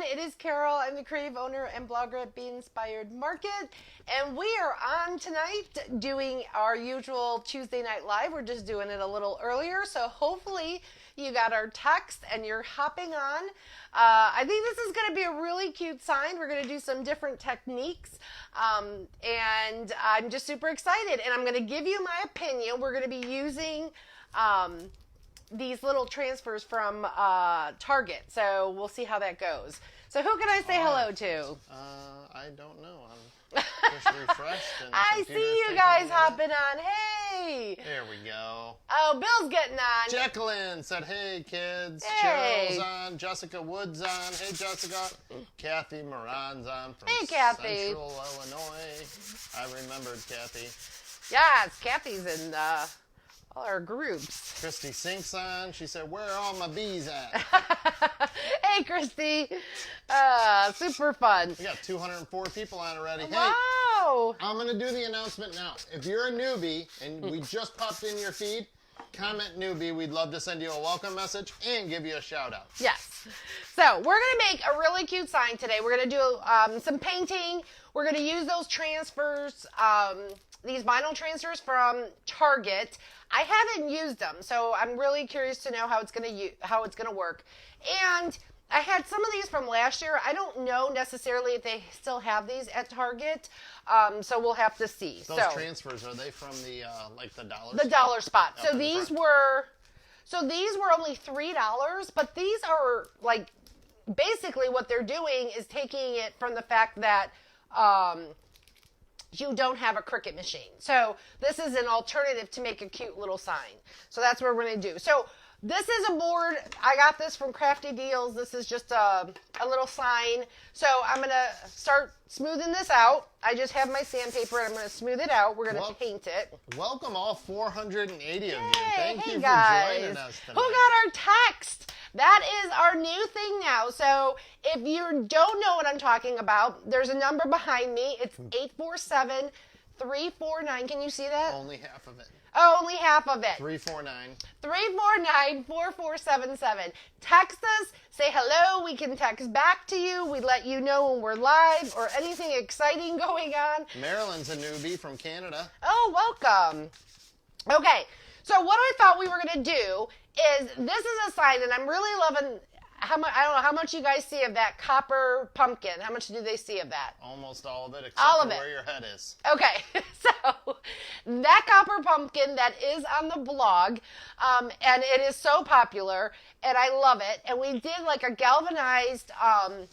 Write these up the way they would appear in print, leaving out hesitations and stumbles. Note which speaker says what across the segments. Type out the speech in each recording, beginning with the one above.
Speaker 1: It is Carol. I'm the creative owner and blogger at Be Inspired Market. And we are on tonight doing our usual Tuesday Night Live. We're just doing it a little earlier. So hopefully you got our text and you're hopping on. I think this is going to be a really cute sign. We're going to do some different techniques. And I'm just super excited. And I'm going to give you my opinion. We're going to be using these little transfers from Target. So we'll see how that goes. So who can I say hello to?
Speaker 2: I don't know. I'm just refreshed. And
Speaker 1: I see you guys hopping on. Hey!
Speaker 2: There we go.
Speaker 1: Oh, Bill's getting on.
Speaker 2: Jacqueline said, hey, kids.
Speaker 1: Hey.
Speaker 2: Cheryl's on. Jessica Wood's on. Hey, Jessica. Kathy Moran's on from
Speaker 1: Hey, Kathy.
Speaker 2: Central Illinois. I remembered Kathy.
Speaker 1: Yes, Kathy's in all our groups.
Speaker 2: Christy Sink's on. She said, where are all my bees at?
Speaker 1: Hey, Christy. Super fun.
Speaker 2: We got 204 people on already.
Speaker 1: Wow.
Speaker 2: Hey, I'm going to do the announcement now. If you're a newbie and we just popped in your feed, comment newbie. We'd love to send you a welcome message and give you a shout out.
Speaker 1: Yes. So we're going to make a really cute sign today. We're going to do some painting. We're going to use those transfers, these vinyl transfers from Target. I haven't used them, so I'm really curious to know how it's going to work. And I had some of these from last year. I don't know necessarily if they still have these at Target, so we'll have to see.
Speaker 2: Those transfers, are they from the like the dollar?
Speaker 1: The dollar spot.
Speaker 2: Up
Speaker 1: So
Speaker 2: in the
Speaker 1: these
Speaker 2: front?
Speaker 1: were only $3, but these are like basically what they're doing is taking it from the fact that you don't have a Cricut machine. So this is an alternative to make a cute little sign. So that's what we're going to do. So this is a board. I got this from Crafty Deals. This is just a little sign. So I'm going to start smoothing this out. I just have my sandpaper and I'm going to smooth it out. We're going to paint it.
Speaker 2: Welcome all 480 of you. Thank you for
Speaker 1: guys.
Speaker 2: joining us tonight.
Speaker 1: Who got our text? That is our new thing now. So if you don't know what I'm talking about, there's a number behind me. It's 847-349. Can you see that?
Speaker 2: Only half of it.
Speaker 1: Oh, only half of it.
Speaker 2: 349.
Speaker 1: 349-4477. Text us. Say hello. We can text back to you. We let you know when we're live or anything exciting going on.
Speaker 2: Marilyn's a newbie from Canada.
Speaker 1: Oh, welcome. Okay. So what I thought we were going to do is, this is a sign, and I'm really loving how much, I don't know how much you guys see of that copper pumpkin. How much do they see of that?
Speaker 2: Almost all of it, except
Speaker 1: All of
Speaker 2: for
Speaker 1: it.
Speaker 2: where your head is.
Speaker 1: Okay, so that copper pumpkin that is on the blog, and it is so popular, and I love it. And we did like a galvanized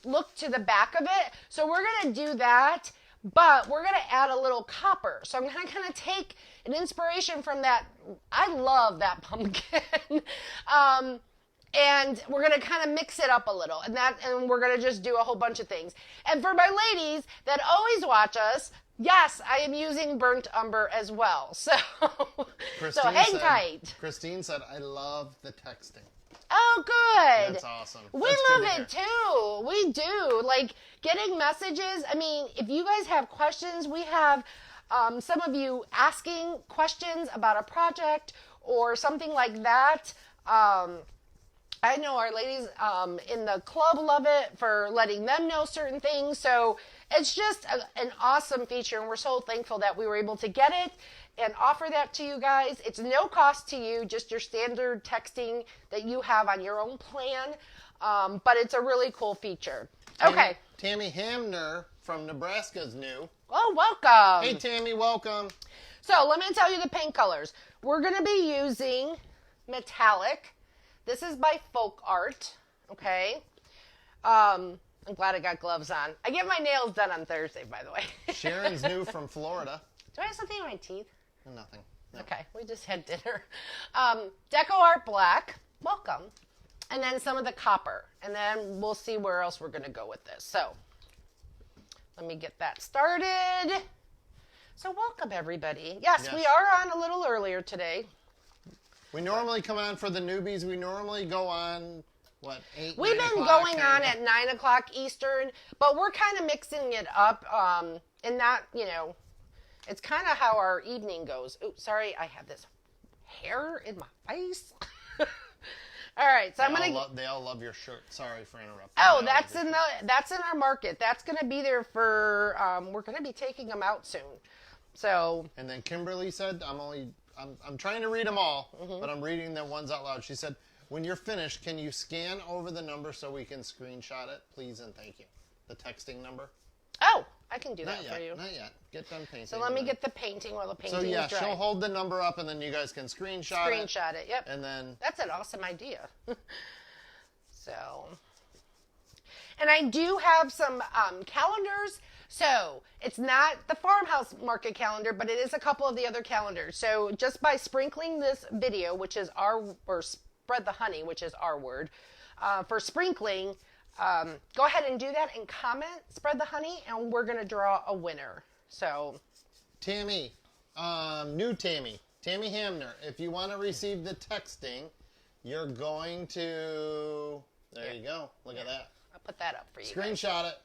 Speaker 1: look to the back of it. So we're going to do that, but we're going to add a little copper. So I'm going to kind of take an inspiration from that. I love that pumpkin. And we're going to kind of mix it up a little. And we're going to just do a whole bunch of things. And for my ladies that always watch us, yes, I am using burnt umber as well. So, hang tight.
Speaker 2: Christine said, I love the texting.
Speaker 1: Oh, good.
Speaker 2: That's awesome.
Speaker 1: We
Speaker 2: That's
Speaker 1: love
Speaker 2: good to
Speaker 1: it too. We do. Like getting messages. I mean, if you guys have questions, we have some of you asking questions about a project or something like that. I know our ladies in the club love it for letting them know certain things. So it's just an awesome feature, and we're so thankful that we were able to get it and offer that to you guys. It's no cost to you, just your standard texting that you have on your own plan. But it's a really cool feature. Okay.
Speaker 2: Tammy Hamner from Nebraska is new.
Speaker 1: Oh, welcome.
Speaker 2: Hey, Tammy, welcome.
Speaker 1: So let me tell you the paint colors. We're going to be using metallic. This is by Folk Art, okay? I'm glad I got gloves on. I get my nails done on Thursday, by the way.
Speaker 2: Sharon's new from Florida.
Speaker 1: Do I have something in my teeth?
Speaker 2: Nothing. No.
Speaker 1: Okay, we just had dinner. Deco Art Black, welcome. And then some of the copper. And then we'll see where else we're going to go with this. So let me get that started. So welcome, everybody. Yes, we are on a little earlier today.
Speaker 2: We normally come on for the newbies. We normally go on, 8,
Speaker 1: We've
Speaker 2: 9
Speaker 1: been
Speaker 2: o'clock,
Speaker 1: going on at 9 o'clock Eastern, but we're kind of mixing it up in that, it's kind of how our evening goes. Oops, sorry, I have this hair in my face. All right, so I'm gonna.
Speaker 2: They all love your shirt. Sorry for interrupting.
Speaker 1: Oh, that's in our market. That's gonna be there for. We're gonna be taking them out soon. So.
Speaker 2: And then Kimberly said, I'm trying to read them all, but I'm reading the ones out loud. She said, when you're finished, can you scan over the number so we can screenshot it, please and thank you. The texting number.
Speaker 1: Oh, I can do that for you.
Speaker 2: Not yet. Get done painting.
Speaker 1: So let me get the painting while the painting
Speaker 2: is dry. So
Speaker 1: she'll
Speaker 2: hold the number up and then you guys can screenshot
Speaker 1: it. Yep.
Speaker 2: And then.
Speaker 1: That's an awesome idea. So. And I do have some calendars. So it's not the farmhouse market calendar, but it is a couple of the other calendars. So just by sprinkling this video, which is or spread the honey, which is our word, for sprinkling, go ahead and do that and comment, spread the honey, and we're going to draw a winner. So.
Speaker 2: Tammy, new Tammy Hamner, if you want to receive the texting, you're going to, there you go. Look at that.
Speaker 1: I'll put that up for you.
Speaker 2: Screenshot it.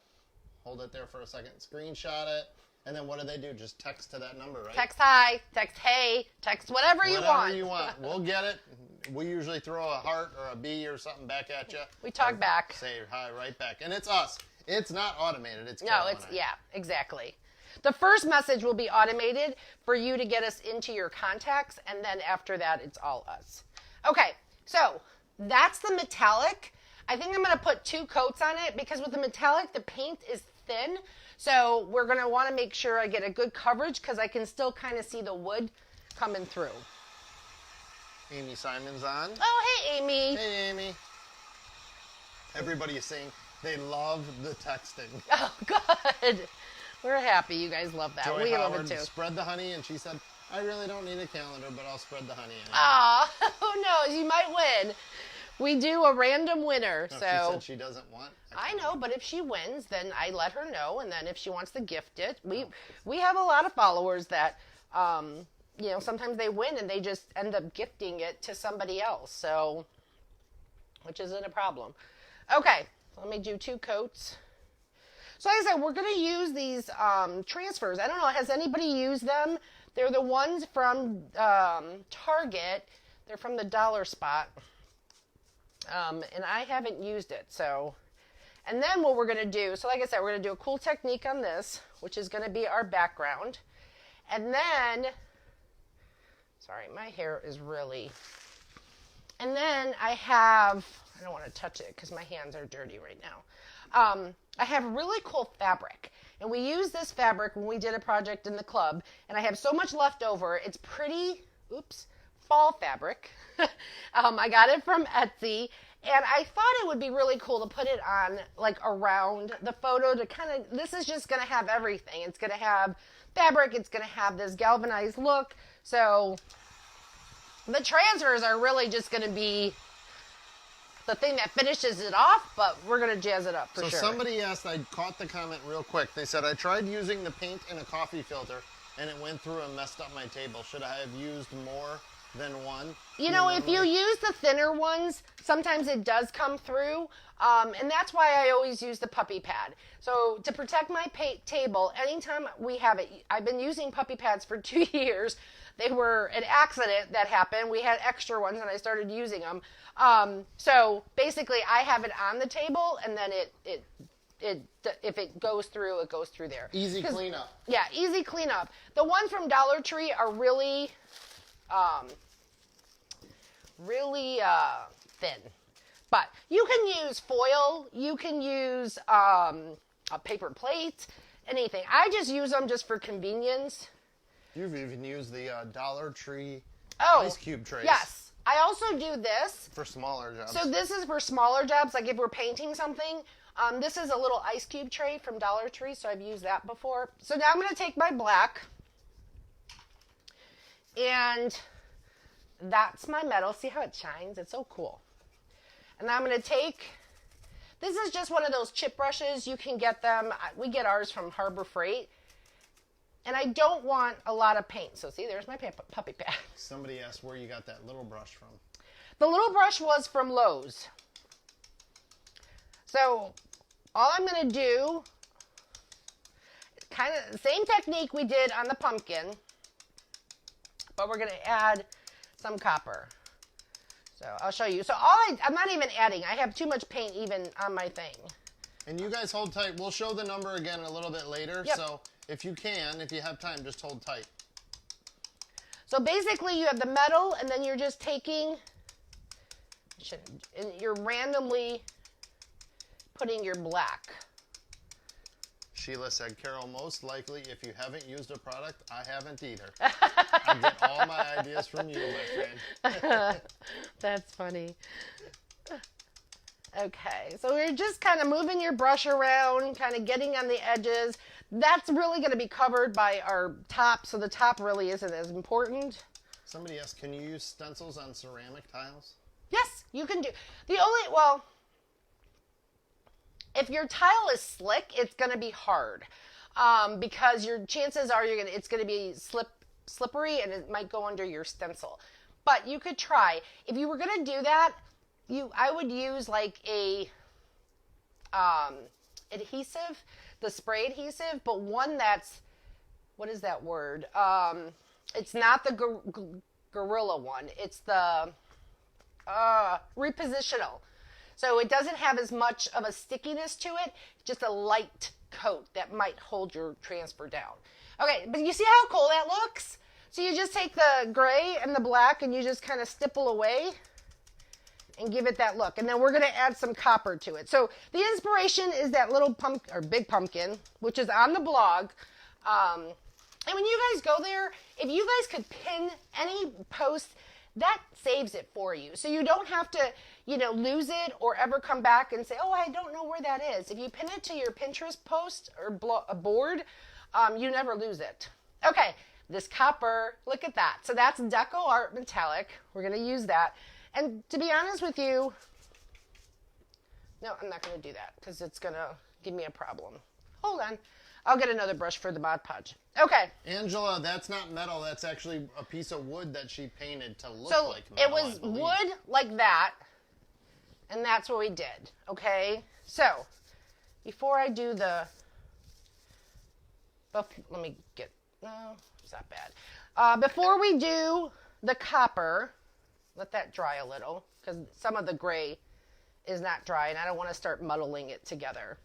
Speaker 2: Hold it there for a second. Screenshot it. And then what do they do? Just text to that number, right?
Speaker 1: Text hi, text hey, text whatever you want.
Speaker 2: Whatever you want. We'll get it. We usually throw a heart or a bee or something back at you.
Speaker 1: We talk back.
Speaker 2: Say hi right back. And it's us. It's not automated. It's
Speaker 1: yeah, exactly. The first message will be automated for you to get us into your contacts, and then after that, it's all us. Okay, so that's the metallic. I think I'm going to put 2 coats on it because with the metallic, the paint is thin. So we're going to want to make sure I get a good coverage because I can still kind of see the wood coming through.
Speaker 2: Amy Simon's on.
Speaker 1: Oh, hey, Amy.
Speaker 2: Hey, Amy. Everybody is saying they love the texting.
Speaker 1: Oh, good. We're happy you guys love that.
Speaker 2: Joy
Speaker 1: we
Speaker 2: Howard
Speaker 1: love it too.
Speaker 2: Spread the honey, and she said, I really don't need a calendar, but I'll spread the honey.
Speaker 1: Aw, who knows? You might win. We do a random winner.
Speaker 2: No,
Speaker 1: so
Speaker 2: she said she doesn't want.
Speaker 1: I know, but if she wins, then I let her know, and then if she wants to gift it, we have a lot of followers that, sometimes they win and they just end up gifting it to somebody else. So, which isn't a problem. Okay, let me do 2 coats. So like I said, we're going to use these transfers. I don't know, has anybody used them? They're the ones from Target. They're from the Dollar Spot. And I haven't used it, so. And then what we're going to do, so like I said, we're going to do a cool technique on this, which is going to be our background. And then, sorry, my hair is really, and then I don't want to touch it because my hands are dirty right now. I have really cool fabric, and we used this fabric when we did a project in the club, and I have so much left over. It's pretty, fall fabric. I got it from Etsy, and I thought it would be really cool to put it on, like, around the photo to kind of, this is just going to have everything. It's going to have fabric. It's going to have this galvanized look. So the transfers are really just going to be the thing that finishes it off, but we're going to jazz it up for sure.
Speaker 2: So somebody asked, I caught the comment real quick. They said, I tried using the paint in a coffee filter, and it went through and messed up my table. Should I have used more than one?
Speaker 1: If you use the thinner ones, sometimes it does come through, and that's why I always use the puppy pad. So to protect my table, anytime we have it, I've been using puppy pads for 2 years. They were an accident that happened. We had extra ones, and I started using them. So basically, I have it on the table, and then if it goes through, it goes through there.
Speaker 2: Easy cleanup.
Speaker 1: Yeah, easy cleanup. The ones from Dollar Tree are really thin. But you can use foil, you can use a paper plate, anything. I just use them just for convenience.
Speaker 2: You've even used the Dollar Tree ice cube trays.
Speaker 1: Yes. I also do this.
Speaker 2: For smaller jobs.
Speaker 1: So this is for smaller jobs, like if we're painting something. This is a little ice cube tray from Dollar Tree, so I've used that before. So now I'm going to take my black, and that's my metal. See how it shines? It's so cool. And now I'm going to take, this is just one of those chip brushes. You can get them, we get ours from Harbor Freight. And I don't want a lot of paint. So see, there's my puppy pad.
Speaker 2: Somebody asked where you got that little brush from.
Speaker 1: The little brush was from Lowe's. So all I'm going to do, kind of the same technique we did on the pumpkin, but we're going to add some copper. So I'll show you. So I'm not even adding. I have too much paint even on my thing.
Speaker 2: And you guys hold tight. We'll show the number again a little bit later.
Speaker 1: Yep.
Speaker 2: So if you have time, just hold tight.
Speaker 1: So basically you have the metal and then you're just taking, and you're randomly putting your black.
Speaker 2: Sheila said, Carol, most likely if you haven't used a product, I haven't either. I get all my ideas from you, my friend.
Speaker 1: That's funny. Okay, so we're just kind of moving your brush around, kind of getting on the edges. That's really going to be covered by our top, so the top really isn't as important.
Speaker 2: Somebody asked, can you use stencils on ceramic tiles?
Speaker 1: Yes, you can do. If your tile is slick, it's going to be hard because your chances are it's going to be slippery and it might go under your stencil. But you could try. If you were going to do that, I would use like a adhesive, the spray adhesive, but one that's, what is that word? It's not the Gorilla one. It's the repositional. So it doesn't have as much of a stickiness to it, just a light coat that might hold your transfer down. Okay, but you see how cool that looks? So you just take the gray and the black and you just kind of stipple away and give it that look. And then we're going to add some copper to it. So the inspiration is that little big pumpkin, which is on the blog. And when you guys go there, if you guys could pin any post, that saves it for you. So you don't have to, lose it or ever come back and say, oh, I don't know where that is. If you pin it to your Pinterest post or a board, you never lose it. Okay, this copper, look at that. So that's Deco Art Metallic. We're going to use that. And to be honest with you, no, I'm not going to do that because it's going to give me a problem. Hold on. I'll get another brush for the Mod Podge. Okay.
Speaker 2: Angela, that's not metal. That's actually a piece of wood that she painted to look like
Speaker 1: So
Speaker 2: metal.
Speaker 1: it was wood like that, and that's what we did. Okay? So, before I do let me get, no, it's not bad. Before we do the copper, let that dry a little, because some of the gray is not dry, and I don't want to start muddling it together.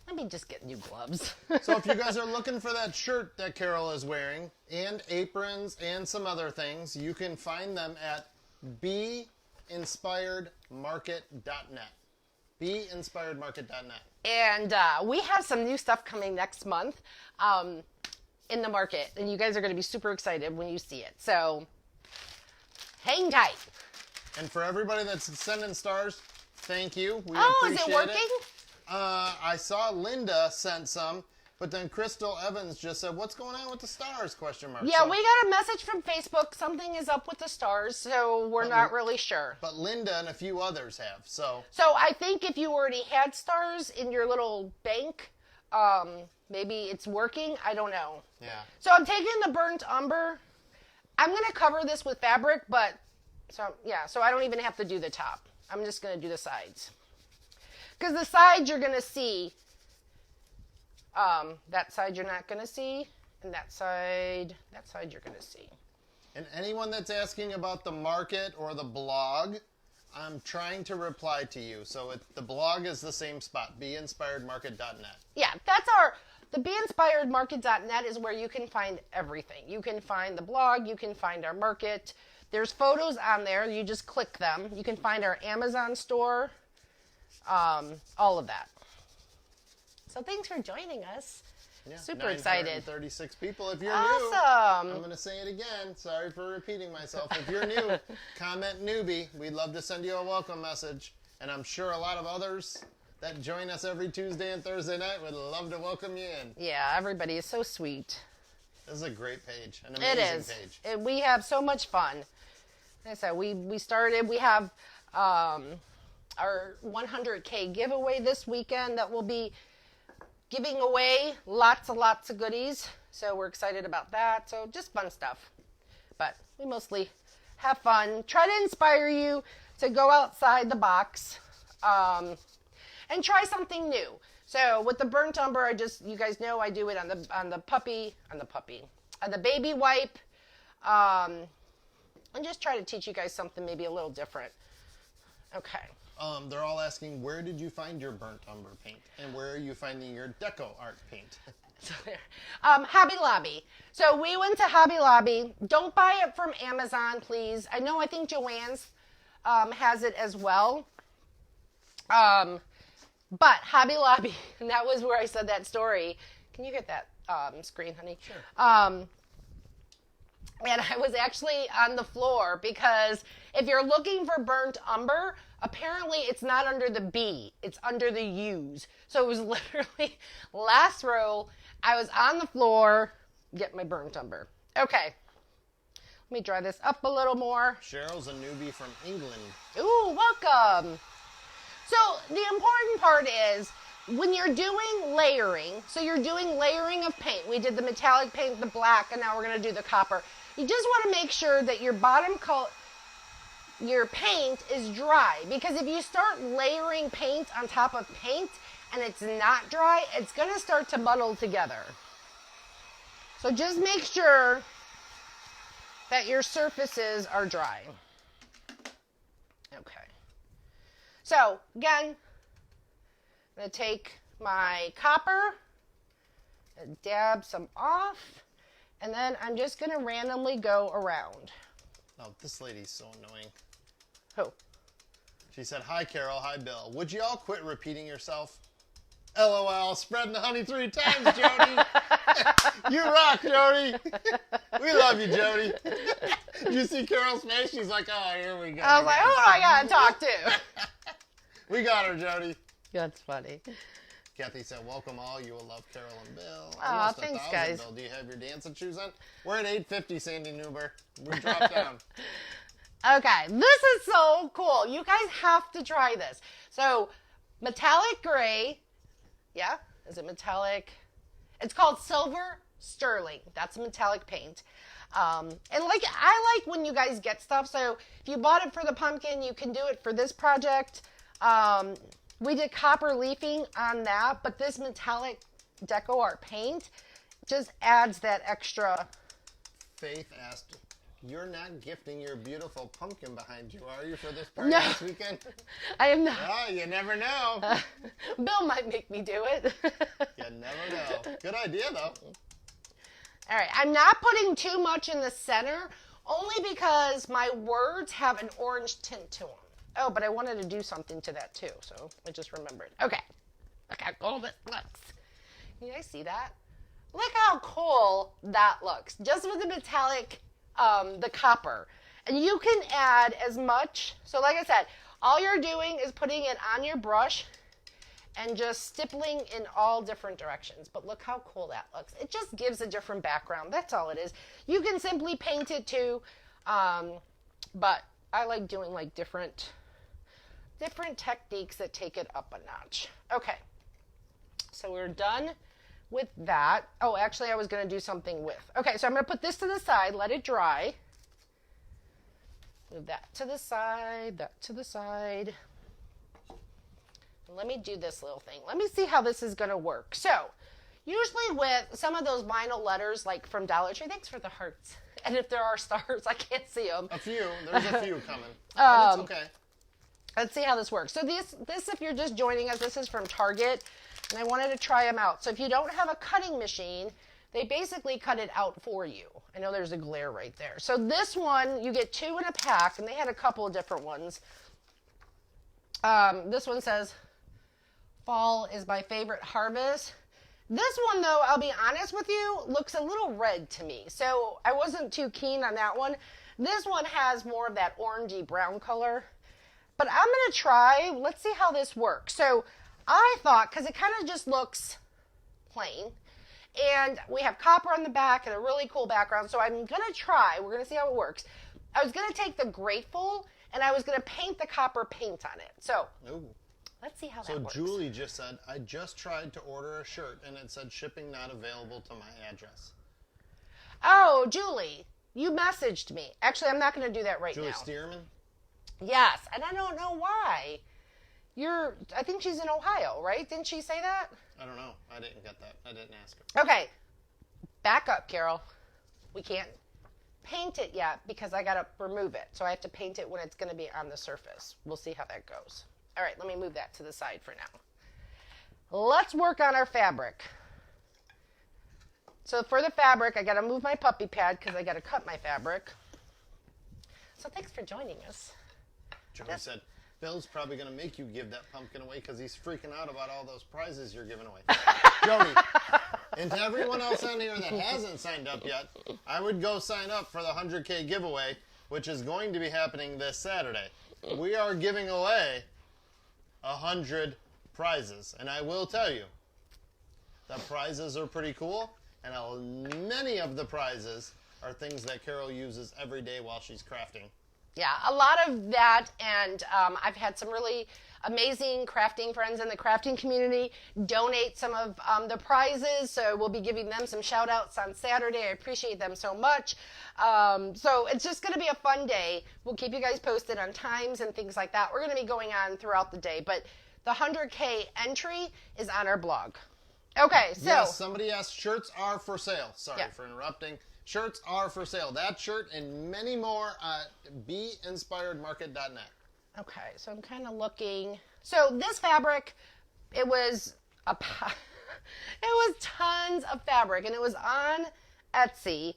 Speaker 1: Let me just get new gloves.
Speaker 2: So if you guys are looking for that shirt that Carol is wearing, and aprons, and some other things, you can find them at beinspiredmarket.net. beinspiredmarket.net.
Speaker 1: And we have some new stuff coming next month in the market, and you guys are going to be super excited when you see it. So hang tight.
Speaker 2: And for everybody that's sending stars, thank you. We
Speaker 1: appreciate
Speaker 2: is it
Speaker 1: working?
Speaker 2: I saw Linda sent some, but then Crystal Evans just said, what's going on with the stars, question mark.
Speaker 1: Yeah, we got a message from Facebook. Something is up with the stars, so we're not really sure.
Speaker 2: But Linda and a few others have, so.
Speaker 1: So I think if you already had stars in your little bank, maybe it's working. I don't know.
Speaker 2: Yeah.
Speaker 1: So I'm taking the burnt umber. I'm going to cover this with fabric, so I don't even have to do the top. I'm just going to do the sides. Because the sides you're going to see, that side you're not going to see, and that side you're going to see.
Speaker 2: And anyone that's asking about the market or the blog, I'm trying to reply to you. So the blog is the same spot, beinspiredmarket.net.
Speaker 1: Yeah, the beinspiredmarket.net is where you can find everything. You can find the blog, you can find our market. There's photos on there, you just click them. You can find our Amazon store. All of that. So thanks for joining us.
Speaker 2: Yeah,
Speaker 1: super excited.
Speaker 2: 36 people. If you're
Speaker 1: awesome.
Speaker 2: new, I'm going to say it again. Sorry for repeating myself. If you're new, comment newbie. We'd love to send you a welcome message. And I'm sure a lot of others that join us every Tuesday and Thursday night would love to welcome you in.
Speaker 1: Yeah, everybody is so sweet.
Speaker 2: This is a great page, an amazing page.
Speaker 1: We have so much fun. Like I said, we started, we have our 100K giveaway this weekend that will be giving away lots and lots of goodies. So we're excited about that. So just fun stuff. But we mostly have fun. Try to inspire you to go outside the box and try something new. So with the burnt umber, you guys know I do it on the baby wipe. and just try to teach you guys something maybe a little different. Okay.
Speaker 2: They're all asking, where did you find your burnt umber paint? And where are you finding your Deco art paint?
Speaker 1: So there. Hobby Lobby. So we went to Hobby Lobby. Don't buy it from Amazon, please. I think Joann's has it as well. But Hobby Lobby, and that was where I said that story. Can you get that screen, honey?
Speaker 2: Sure.
Speaker 1: And I was actually on the floor because if you're looking for burnt umber, apparently it's not under the B, it's under the U's. So it was literally last row. I was on the floor, get my burnt umber. Okay, let me dry this up a little more.
Speaker 2: Cheryl's a newbie from England.
Speaker 1: Ooh, welcome. So the important part is when you're doing layering, so you're doing layering of paint. We did the metallic paint, the black, and now we're going to do the copper. You just want to make sure that your bottom coat, your paint is dry, because if you start layering paint on top of paint and it's not dry, it's going to start to muddle together. So just make sure that your surfaces are dry. Okay. So again, I'm going to take my copper and dab some off, and then I'm just going to randomly go around.
Speaker 2: Oh, this lady's so annoying.
Speaker 1: Who?
Speaker 2: She said, hi, Carol. Hi, Bill. Would you all quit repeating yourself? LOL, spreading the honey 3 times, Jody. You rock, Jody. We love you, Jody. You see Carol's face? She's like, oh, here we go.
Speaker 1: I was like, oh, I got to talk to.
Speaker 2: We got her, Jody.
Speaker 1: That's funny.
Speaker 2: Kathy said, welcome all. You will love Carol and Bill.
Speaker 1: Aw, thanks, guys.
Speaker 2: Bill. Do you have your dancing shoes on? We're at 8:50, Sandy Newber. We dropped down.
Speaker 1: Okay, this is so cool. You guys have to try this. So, metallic gray. Yeah? Is it metallic? It's called silver sterling. That's a metallic paint. And I like when you guys get stuff. So, if you bought it for the pumpkin, you can do it for this project. We did copper leafing on that, but this metallic Deco Art paint just adds that extra.
Speaker 2: Faith asked, you're not gifting your beautiful pumpkin behind you, are you, for this party
Speaker 1: No.
Speaker 2: this weekend?
Speaker 1: I am not.
Speaker 2: Oh, you never know.
Speaker 1: Bill might make me do it.
Speaker 2: You never know. Good idea, though.
Speaker 1: All right, I'm not putting too much in the center, only because my words have an orange tint to them. Oh, but I wanted to do something to that too, so I just remembered. Okay, look how cool this looks. Can you guys see that? Look how cool that looks, just with the metallic, the copper. And you can add as much, so like I said, all you're doing is putting it on your brush and just stippling in all different directions. But look how cool that looks. It just gives a different background. That's all it is. You can simply paint it too, but I like doing like different techniques that take it up a notch. Okay, so we're done with that. Oh, actually, I was going to do something with. Okay, so I'm going to put this to the side, let it dry. Move that to the side, that to the side. Let me do this little thing. Let me see how this is going to work. So, usually with some of those vinyl letters, like from Dollar Tree, thanks for the hearts. And if there are stars, I can't see them.
Speaker 2: A few. There's a few coming. But it's okay.
Speaker 1: Let's see how this works. So this, if you're just joining us, this is from Target, and I wanted to try them out. So if you don't have a cutting machine, they basically cut it out for you. I know there's a glare right there. So this one, you get 2 in a pack, and they had a couple of different ones. This one says, fall is my favorite harvest. This one, though, I'll be honest with you, looks a little red to me. So I wasn't too keen on that one. This one has more of that orangey brown color. But I'm going to try, let's see how this works. So I thought, because it kind of just looks plain, and we have copper on the back and a really cool background, so I'm going to try, we're going to see how it works. I was going to take the Grateful, and I was going to paint the copper paint on it. So
Speaker 2: Ooh.
Speaker 1: Let's see how that works.
Speaker 2: So Julie just said, I just tried to order a shirt, and it said shipping not available to my address.
Speaker 1: Oh, Julie, you messaged me. Actually, I'm not going to do that right now.
Speaker 2: Julie Stearman?
Speaker 1: Yes, and I don't know why. I think she's in Ohio, right? Didn't she say that?
Speaker 2: I don't know. I didn't get that. I didn't ask her.
Speaker 1: Okay. Back up, Carol. We can't paint it yet because I got to remove it. So I have to paint it when it's going to be on the surface. We'll see how that goes. All right, let me move that to the side for now. Let's work on our fabric. So for the fabric, I got to move my puppy pad because I got to cut my fabric. So thanks for joining us.
Speaker 2: Jody said, Bill's probably going to make you give that pumpkin away because he's freaking out about all those prizes you're giving away. Jody, and to everyone else on here that hasn't signed up yet, I would go sign up for the 100K giveaway, which is going to be happening this Saturday. We are giving away 100 prizes, and I will tell you, the prizes are pretty cool, and many of the prizes are things that Carol uses every day while she's crafting.
Speaker 1: Yeah, a lot of that, and I've had some really amazing crafting friends in the crafting community donate some of the prizes, so we'll be giving them some shout outs on Saturday. I appreciate them so much. So it's just going to be a fun day. We'll keep you guys posted on times and things like that. We're going to be going on throughout the day, but the 100K entry is on our blog. Okay, so.
Speaker 2: Yes, somebody asked, shirts are for sale. Sorry for interrupting. Shirts are for sale. That shirt and many more at beinspiredmarket.net.
Speaker 1: Okay, so I'm kind of looking. So this fabric, it was tons of fabric, and it was on Etsy.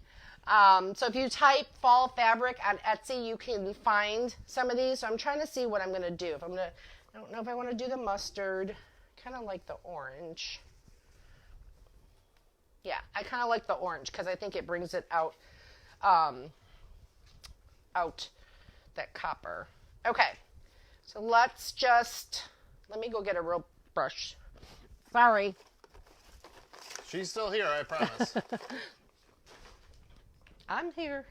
Speaker 1: So if you type fall fabric on Etsy, you can find some of these. So I'm trying to see what I'm going to do. I don't know if I want to do the mustard. Kind of like the orange. Yeah, I kind of like the orange because I think it brings it out, that copper. Okay, so let me go get a real brush. Sorry.
Speaker 2: She's still here, I promise.
Speaker 1: I'm here.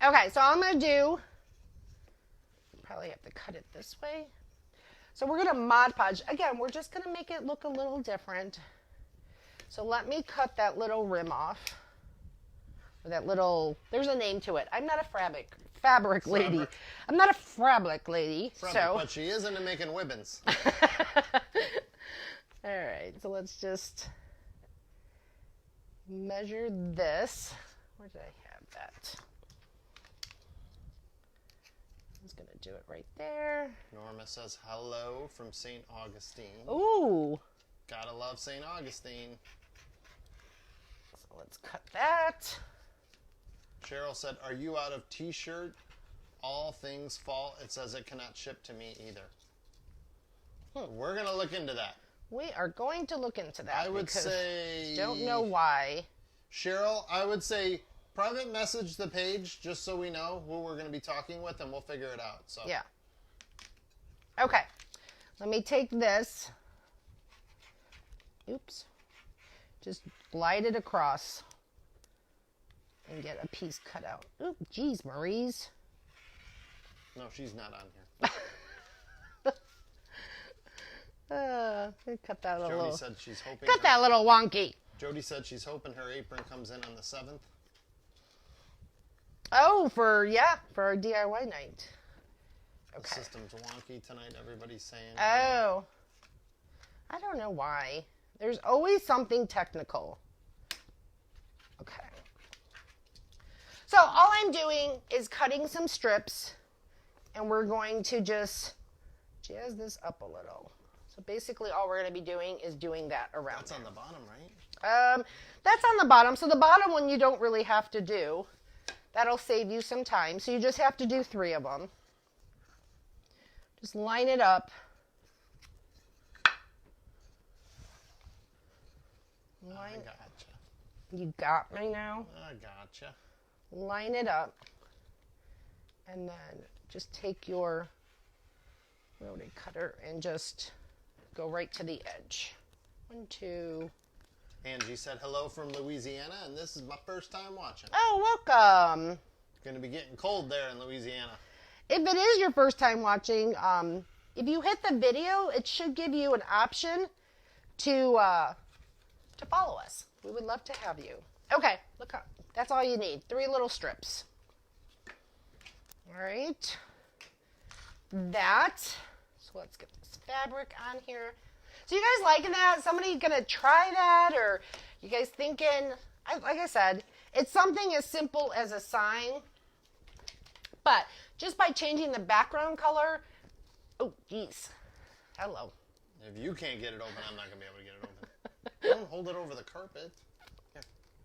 Speaker 1: Okay, so all I'm going to do, probably have to cut it this way. So we're going to Mod Podge. Again, we're just going to make it look a little different. So let me cut that little rim off. Or that little, there's a name to it. I'm not a fabric lady. I'm not a fabric lady.
Speaker 2: But she is into making ribbons.
Speaker 1: All right, so let's just measure this. Where did I have that? I'm just going to do it right there.
Speaker 2: Norma says hello from St. Augustine.
Speaker 1: Ooh.
Speaker 2: Gotta love St. Augustine.
Speaker 1: So let's cut that.
Speaker 2: Cheryl said, are you out of t-shirt? All things fall. It says it cannot ship to me either. We're going to look into that.
Speaker 1: We are going to look into that.
Speaker 2: I would say...
Speaker 1: Don't know why.
Speaker 2: Cheryl, I would say private message the page just so we know who we're going to be talking with and we'll figure it out. So.
Speaker 1: Yeah. Okay. Let me take this. Oops. Just glide it across and get a piece cut out. Oop, geez, Maurice.
Speaker 2: No, she's not on here.
Speaker 1: Cut that a little.
Speaker 2: Jody said she's hoping.
Speaker 1: Cut that little wonky.
Speaker 2: Jody said she's hoping her apron comes in on the 7th.
Speaker 1: Oh, for our DIY night. Okay.
Speaker 2: The system's wonky tonight. Everybody's saying.
Speaker 1: Oh. I don't know why. There's always something technical. Okay. So all I'm doing is cutting some strips, and we're going to just jazz this up a little. So basically all we're going to be doing is doing that around.
Speaker 2: That's on the bottom, right?
Speaker 1: That's on the bottom. So the bottom one you don't really have to do. That'll save you some time. So you just have to do 3 of them. Just line it up.
Speaker 2: I gotcha.
Speaker 1: You got me now?
Speaker 2: I gotcha.
Speaker 1: Line it up. And then just take your rotary cutter and just go right to the edge. 1, 2.
Speaker 2: Angie said hello from Louisiana, and this is my first time watching.
Speaker 1: Oh, welcome.
Speaker 2: Going to be getting cold there in Louisiana.
Speaker 1: If it is your first time watching, if you hit the video, it should give you an option to follow us. We would love to have you. Okay, look up. That's all you need. 3 little strips. All right. So let's get this fabric on here. So you guys liking that? Somebody gonna try that? Or you guys thinking, like I said, it's something as simple as a sign But just by changing the background color, oh, geez. Hello.
Speaker 2: If you can't get it open, I'm not going to be able to get it open. Don't hold it over the carpet. Here.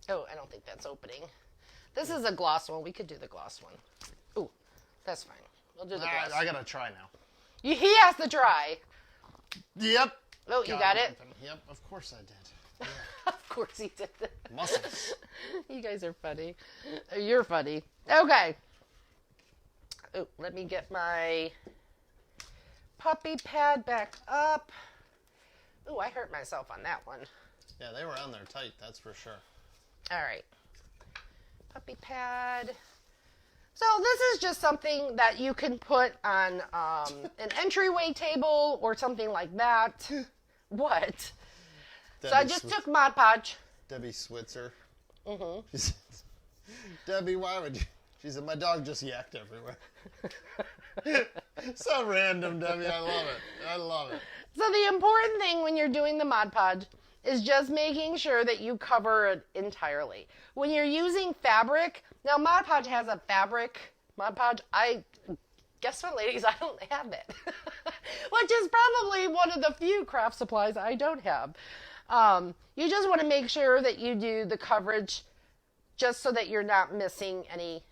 Speaker 1: Oh, I don't think that's opening. This is a gloss one. We could do the gloss one. Ooh, that's fine. We'll do the gloss.
Speaker 2: I got to try now.
Speaker 1: He has to try.
Speaker 2: Yep.
Speaker 1: Oh, you got it?
Speaker 2: Yep, of course I did. Yeah.
Speaker 1: Of course he did.
Speaker 2: Muscles.
Speaker 1: You guys are funny. You're funny. Okay. Oh, let me get my puppy pad back up. Oh, I hurt myself on that one.
Speaker 2: Yeah, they were on there tight, that's for sure.
Speaker 1: All right. Puppy pad. So this is just something that you can put on an entryway table or something like that. What? So I just took Mod Podge.
Speaker 2: Debbie Switzer. Mm-hmm. Debbie, why would you? She said, my dog just yacked everywhere. So random, Debbie. I love it. I love it.
Speaker 1: So the important thing when you're doing the Mod Podge is just making sure that you cover it entirely. When you're using fabric, now Mod Podge has a fabric Mod Podge. Guess what, ladies? I don't have it. Which is probably one of the few craft supplies I don't have. You just want to make sure that you do the coverage just so that you're not missing any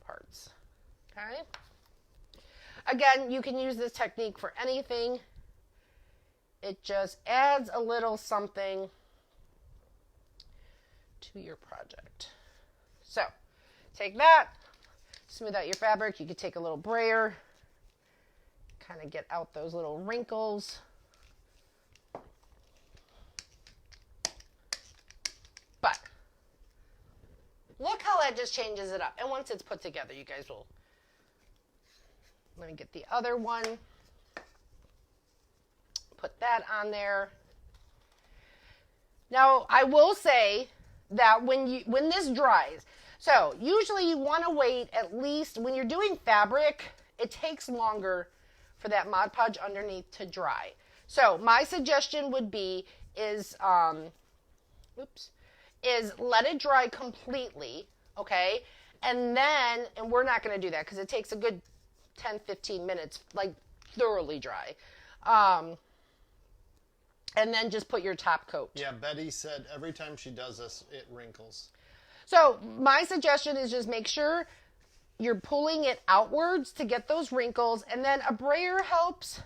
Speaker 1: parts. Okay? Again, you can use this technique for anything. It just adds a little something to your project. So, take that, smooth out your fabric. You could take a little brayer, kind of get out those little wrinkles. But look how that just changes it up. And once it's put together, you guys will. Let me get the other one. Put that on there. Now, I will say that when this dries, so usually you want to wait at least, when you're doing fabric, it takes longer for that Mod Podge underneath to dry. So my suggestion would be is let it dry completely, okay? And we're not going to do that because it takes a good 10-15 minutes, like thoroughly dry. And then just put your top coat.
Speaker 2: Yeah, Betty said every time she does this, it wrinkles.
Speaker 1: So my suggestion is just make sure you're pulling it outwards to get those wrinkles, and then a brayer helps.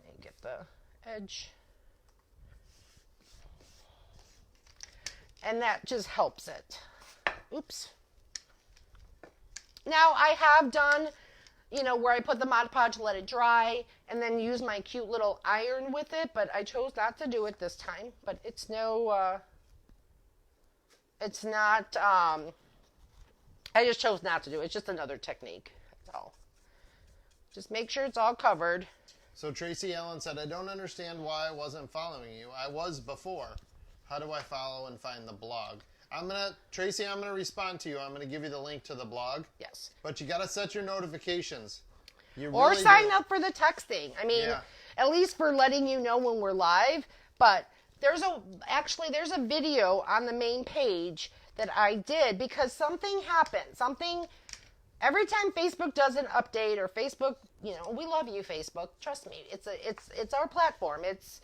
Speaker 1: Let me get the edge. And that just helps it. Oops. Now I have done, where I put the Mod Podge, let it dry, and then use my cute little iron with it, but I chose not to do it this time. But it's it's not, I just chose not to do it. It's just another technique. That's all. Just make sure it's all covered.
Speaker 2: So Tracy Allen said, I don't understand why I wasn't following you. I was before. How do I follow and find the blog? Tracy, I'm going to respond to you. I'm going to give you the link to the blog.
Speaker 1: Yes.
Speaker 2: But you got to set your notifications.
Speaker 1: Or sign up for the texting. I mean, at least for letting you know when we're live. But there's a video on the main page that I did because something happened. Every time Facebook does an update or Facebook, we love you, Facebook. Trust me. It's our platform. It's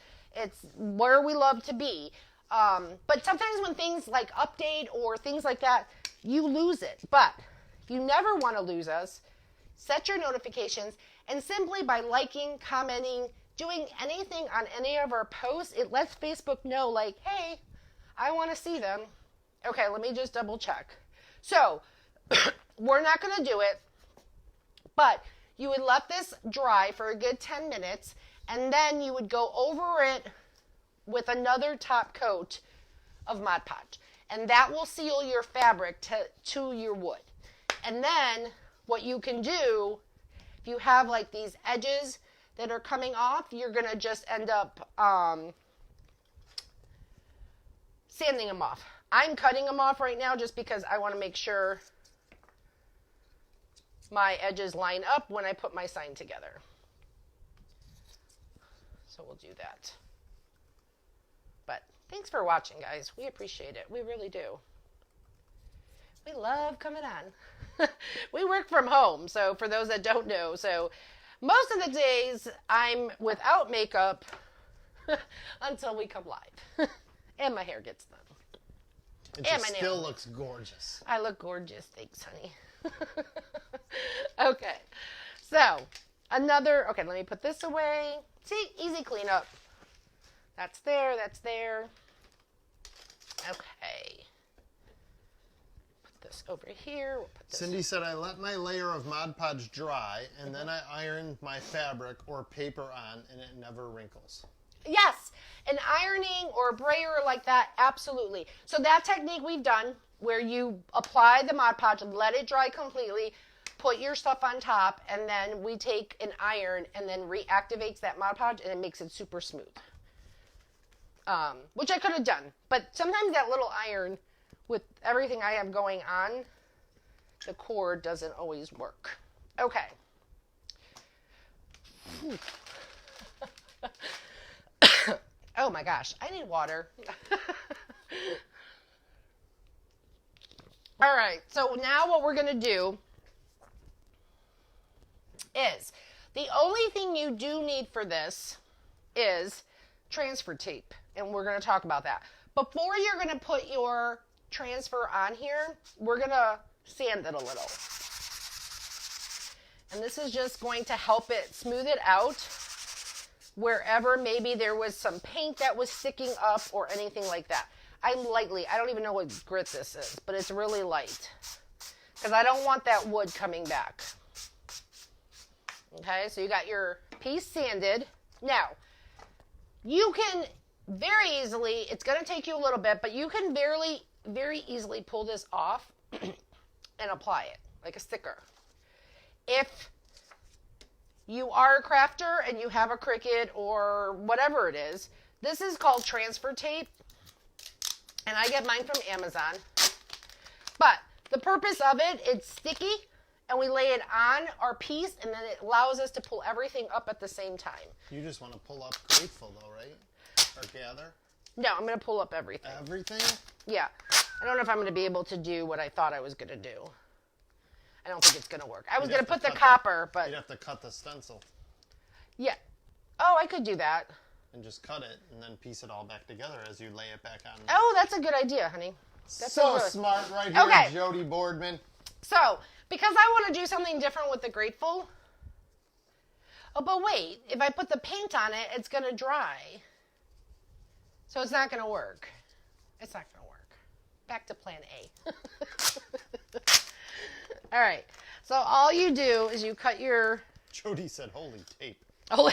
Speaker 1: where we love to be. But sometimes when things like update or things like that, you lose it. But you never want to lose us. Set your notifications, and simply by liking, commenting, doing anything on any of our posts, it lets Facebook know, like, hey, I want to see them. Okay, let me just double check. So, we're not going to do it, but you would let this dry for a good 10 minutes, and then you would go over it with another top coat of Mod Podge. And that will seal your fabric to your wood. And then what you can do, if you have like these edges that are coming off, you're going to just end up sanding them off. I'm cutting them off right now just because I want to make sure my edges line up when I put my sign together. So we'll do that. But thanks for watching, guys. We appreciate it. We really do. We love coming on. We work from home, so for those that don't know, so most of the days I'm without makeup until we come live. And my hair gets done.
Speaker 2: And she still looks gorgeous.
Speaker 1: I look gorgeous. Thanks, honey. Okay. So, okay, let me put this away. See, easy cleanup. That's there, that's there. Okay. Put this over here. We'll put this.
Speaker 2: Cindy said, I let my layer of Mod Podge dry, and then I ironed my fabric or paper on, and it never wrinkles.
Speaker 1: Yes, an ironing or a brayer like that, absolutely. So that technique we've done, where you apply the Mod Podge, let it dry completely, put your stuff on top, and then we take an iron and then reactivates that Mod Podge, and it makes it super smooth. Which I could have done, but sometimes that little iron, with everything I have going on, the cord doesn't always work. Okay. Oh my gosh, I need water. All right, so now what we're going to do is, the only thing you do need for this is transfer tape, and we're going to talk about that. Before you're going to put your transfer on here, we're going to sand it a little. And this is just going to help it smooth it out wherever maybe there was some paint that was sticking up or anything like that. I don't even know what grit this is, but it's really light because I don't want that wood coming back. Okay, so you got your piece sanded. Now, you can very easily, it's going to take you a little bit, but you can very easily pull this off and apply it like a sticker. If you are a crafter and you have a Cricut or whatever it is, this is called transfer tape, and I get mine from Amazon. But the purpose of it, it's sticky, and we lay it on our piece, and then it allows us to pull everything up at the same time.
Speaker 2: You just want to pull up Grateful, though, right? Or Gather?
Speaker 1: No, I'm going to pull up everything.
Speaker 2: Everything?
Speaker 1: Yeah. I don't know if I'm going to be able to do what I thought I was going to do. I don't think it's going to work. I was going to put the copper, but...
Speaker 2: You'd have to cut the stencil.
Speaker 1: Yeah. Oh, I could do that.
Speaker 2: And just cut it, and then piece it all back together as you lay it back on.
Speaker 1: Oh, that's a good idea, honey. That's
Speaker 2: so smart right here,
Speaker 1: okay.
Speaker 2: Jody Boardman.
Speaker 1: So, because I want to do something different with the Grateful... Oh, but wait. If I put the paint on it, it's going to dry. So it's not going to work. It's not going to work. Back to plan A. All right. So all you do is you cut your...
Speaker 2: Jody said, holy tape.
Speaker 1: Oh,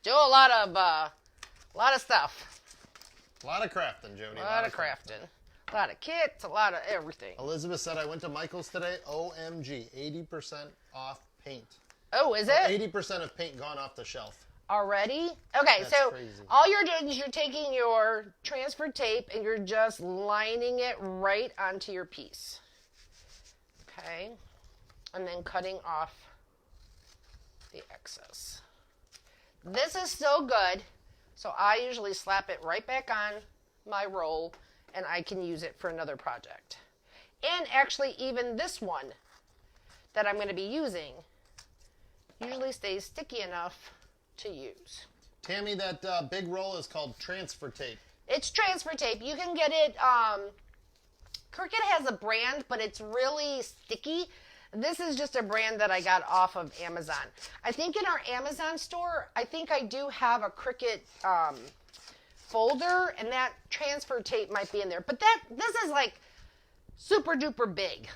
Speaker 1: do a lot of stuff.
Speaker 2: A lot of crafting, Jody.
Speaker 1: A lot of crafting. A lot of kits, a lot of everything.
Speaker 2: Elizabeth said, I went to Michael's today. OMG, 80% off paint.
Speaker 1: Oh, is it?
Speaker 2: 80% of paint gone off the shelf.
Speaker 1: Already? Okay,
Speaker 2: That's
Speaker 1: so
Speaker 2: crazy.
Speaker 1: all you're doing is you're taking your transfer tape and you're just lining it right onto your piece. Okay? And then cutting off the excess. This is still good, so I usually slap it right back on my roll and I can use it for another project. And actually, even this one that I'm going to be using usually stays sticky enough to use.
Speaker 2: Tammy, that big roll is called transfer tape.
Speaker 1: It's transfer tape. You can get it, Cricut has a brand, but it's really sticky. This is just a brand that I got off of Amazon. I think in our Amazon store, I think I do have a Cricut folder, and that transfer tape might be in there. But this is like super duper big.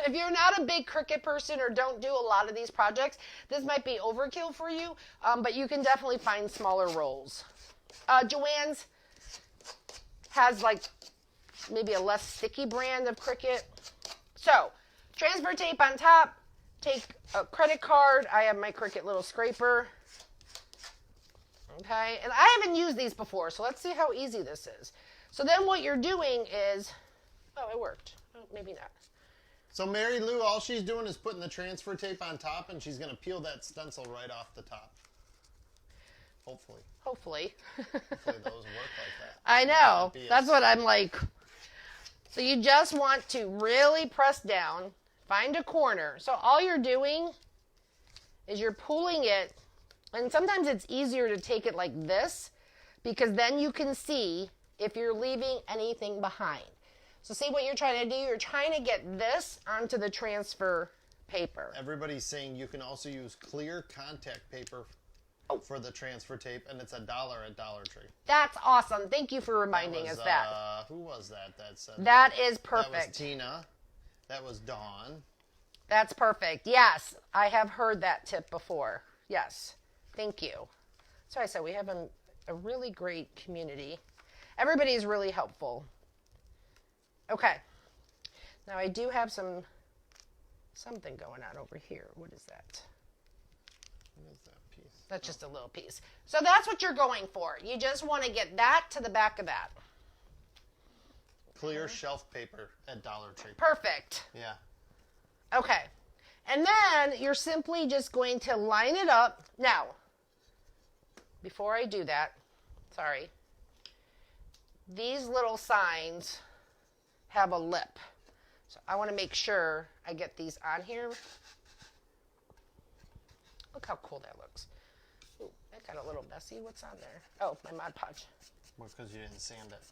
Speaker 1: If you're not a big Cricut person or don't do a lot of these projects, this might be overkill for you, but you can definitely find smaller rolls. Joann's has like maybe a less sticky brand of Cricut. So, transfer tape on top, take a credit card. I have my Cricut little scraper. Okay, and I haven't used these before, so let's see how easy this is. So then what you're doing is, oh, it worked. Oh, maybe not.
Speaker 2: So Mary Lou, all she's doing is putting the transfer tape on top, and she's going to peel that stencil right off the top. Hopefully.
Speaker 1: Hopefully.
Speaker 2: Hopefully those work like that.
Speaker 1: I know. That's what I'm like. So you just want to really press down, find a corner. So all you're doing is you're pulling it, and sometimes it's easier to take it like this because then you can see if you're leaving anything behind. So see what you're trying to do? You're trying to get this onto the transfer paper.
Speaker 2: Everybody's saying you can also use clear contact paper for the transfer tape, and it's $1 at Dollar Tree.
Speaker 1: That's awesome. Thank you for reminding us that.
Speaker 2: Who was that said
Speaker 1: that is perfect.
Speaker 2: That was Tina. That was Dawn.
Speaker 1: That's perfect. Yes, I have heard that tip before. Yes, thank you. So I said we have a really great community. Everybody is really helpful. Okay. Now I do have something going on over here. What is that?
Speaker 2: What is that piece?
Speaker 1: That's just a little piece. So that's what you're going for. You just want to get that to the back of that.
Speaker 2: Clear shelf paper at Dollar Tree.
Speaker 1: Perfect.
Speaker 2: Yeah.
Speaker 1: Okay. And then you're simply just going to line it up. Now, before I do that, sorry, these little signs have a lip. So I want to make sure I get these on here. Look how cool that looks. Ooh, that got a little messy. What's on there? Oh, my Mod Podge.
Speaker 2: Well, because you didn't sand it.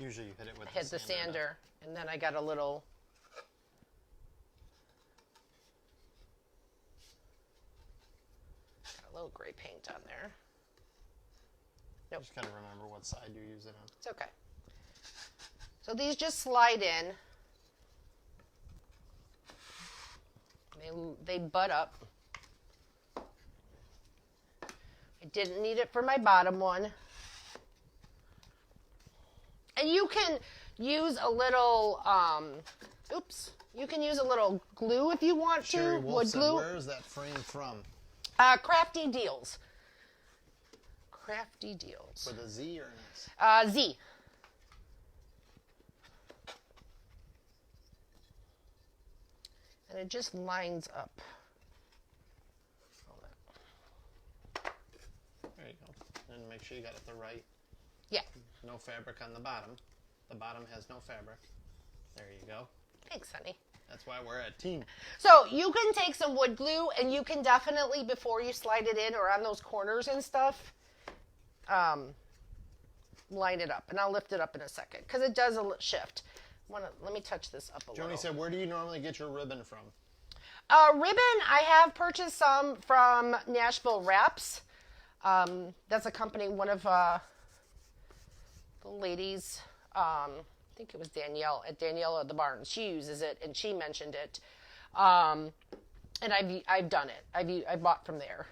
Speaker 2: Usually you hit it with
Speaker 1: I hit the sander, and then I got a little... Got a little gray paint on there. Nope.
Speaker 2: Just got to remember what side you use it on.
Speaker 1: It's okay. So these just slide in. They butt up. I didn't need it for my bottom one. And you can use a little, you can use a little glue if you want to.
Speaker 2: Sherry Wolf
Speaker 1: Wood
Speaker 2: said,
Speaker 1: glue.
Speaker 2: where is that frame from?
Speaker 1: Crafty Deals. Crafty Deals.
Speaker 2: With a Z or an S?
Speaker 1: Z. And it just lines up.
Speaker 2: There you go. And make sure you got it the right.
Speaker 1: Yeah.
Speaker 2: No fabric on the bottom. The bottom has no fabric. There you go.
Speaker 1: Thanks, honey.
Speaker 2: That's why we're a team.
Speaker 1: So you can take some wood glue and you can definitely, before you slide it in or on those corners and stuff, line it up. And I'll lift it up in a second because it does shift. Let me touch this up a little.
Speaker 2: Joni said, where do you normally get your ribbon from?
Speaker 1: Ribbon, I have purchased some from Nashville Wraps. That's a company, one of the ladies, I think it was Danielle, at Danielle at the Barnes. She uses it, and she mentioned it. And I've done it. I bought from there.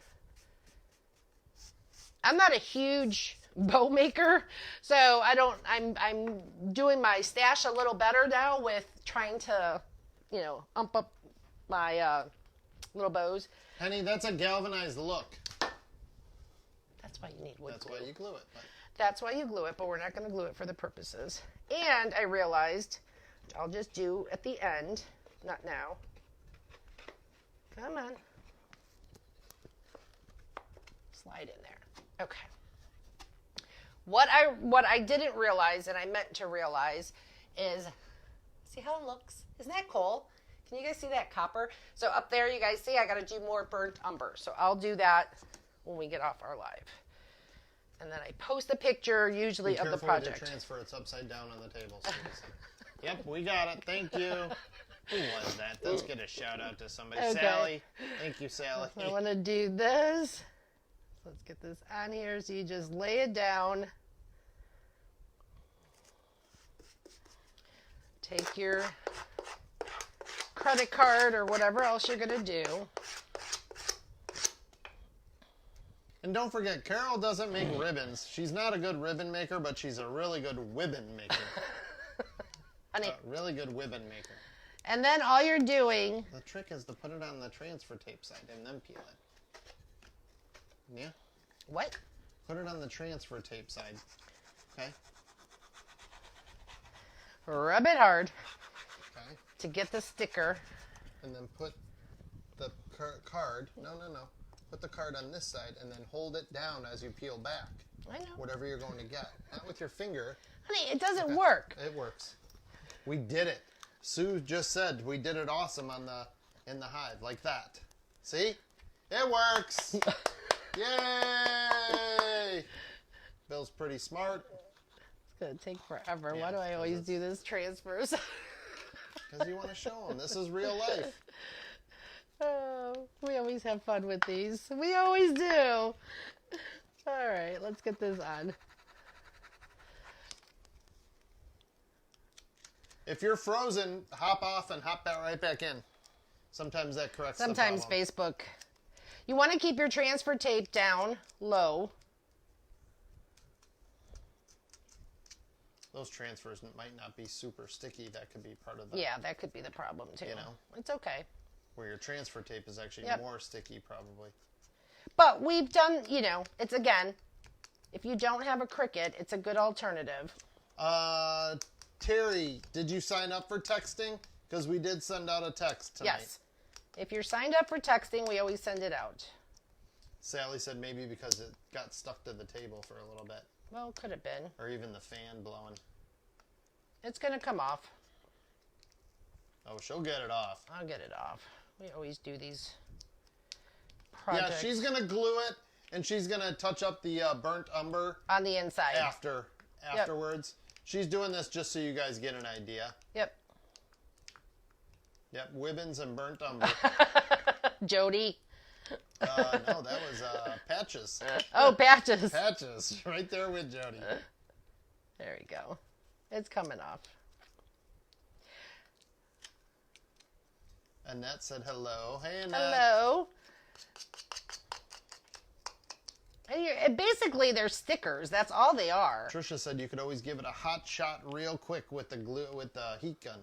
Speaker 1: I'm not a huge bow maker, so I'm doing my stash a little better now with trying to, ump up my little bows.
Speaker 2: Honey, that's a galvanized look.
Speaker 1: That's why you need wood glue.
Speaker 2: That's why you glue it.
Speaker 1: That's why you glue it, but we're not going to glue it for the purposes. And I realized, which I'll just do at the end, not now. Come on. Slide in there. Okay. What I didn't realize, and I meant to realize, is, see how it looks? Isn't that cool? Can you guys see that copper? So up there, you guys see, I got to do more burnt umber. So I'll do that when we get off our live. And then I post a picture, usually, of the project.
Speaker 2: Be careful with your transfer. It's upside down on the table. So yep, we got it. Thank you. Who was that? Let's get a shout out to somebody. Okay. Sally. Thank you, Sally.
Speaker 1: I want to do this. Let's get this on here. So you just lay it down. Take your credit card or whatever else you're going to do.
Speaker 2: And don't forget, Carol doesn't make ribbons. She's not a good ribbon maker, but she's a really good ribbon maker.
Speaker 1: Honey.
Speaker 2: A really good ribbon maker.
Speaker 1: And then all you're doing...
Speaker 2: The trick is to put it on the transfer tape side and then peel it. Yeah?
Speaker 1: What?
Speaker 2: Put it on the transfer tape side. Okay?
Speaker 1: Rub it hard.
Speaker 2: Okay.
Speaker 1: To get the sticker.
Speaker 2: And then put the card... No. Put the card on this side and then hold it down as you peel back.
Speaker 1: I know.
Speaker 2: Whatever you're going to get. Not with your finger.
Speaker 1: Honey, it doesn't work.
Speaker 2: It works. We did it. Sue just said we did it awesome in the hive, like that. See? It works. Yay! Bill's pretty smart.
Speaker 1: It's going to take forever.
Speaker 2: Yeah,
Speaker 1: Why do I always do this transfers?
Speaker 2: Because you want to show them. This is real life.
Speaker 1: Oh, we always have fun with these. We always do. All right, let's get this on.
Speaker 2: If you're frozen, hop off and hop right back in. Sometimes that corrects
Speaker 1: Sometimes
Speaker 2: the problem.
Speaker 1: Facebook. You want to keep your transfer tape down low.
Speaker 2: Those transfers might not be super sticky. That could be part of the...
Speaker 1: Yeah, that could be the problem too.
Speaker 2: You know?
Speaker 1: It's okay.
Speaker 2: Where your transfer tape is actually more sticky, probably.
Speaker 1: But we've done, it's again, if you don't have a Cricut, it's a good alternative.
Speaker 2: Terry, did you sign up for texting? Because we did send out a text tonight.
Speaker 1: Yes. If you're signed up for texting, we always send it out.
Speaker 2: Sally said maybe because it got stuck to the table for a little bit.
Speaker 1: Well, could have been.
Speaker 2: Or even the fan blowing.
Speaker 1: It's going to come off.
Speaker 2: Oh, she'll get it off.
Speaker 1: I'll get it off. We always do these projects.
Speaker 2: Yeah, she's going to glue it, and she's going to touch up the burnt umber.
Speaker 1: On the inside.
Speaker 2: Afterwards. Yep. She's doing this just so you guys get an idea.
Speaker 1: Yep.
Speaker 2: Yep, Wibbins and burnt umber.
Speaker 1: Jody.
Speaker 2: No, that was Patches.
Speaker 1: Oh, Patches.
Speaker 2: Patches, right there with Jody.
Speaker 1: There we go. It's coming off.
Speaker 2: Annette said hello. Hey, Annette.
Speaker 1: Hello. And basically, they're stickers. That's all they are.
Speaker 2: Trisha said you could always give it a hot shot real quick with the glue, with the heat gun.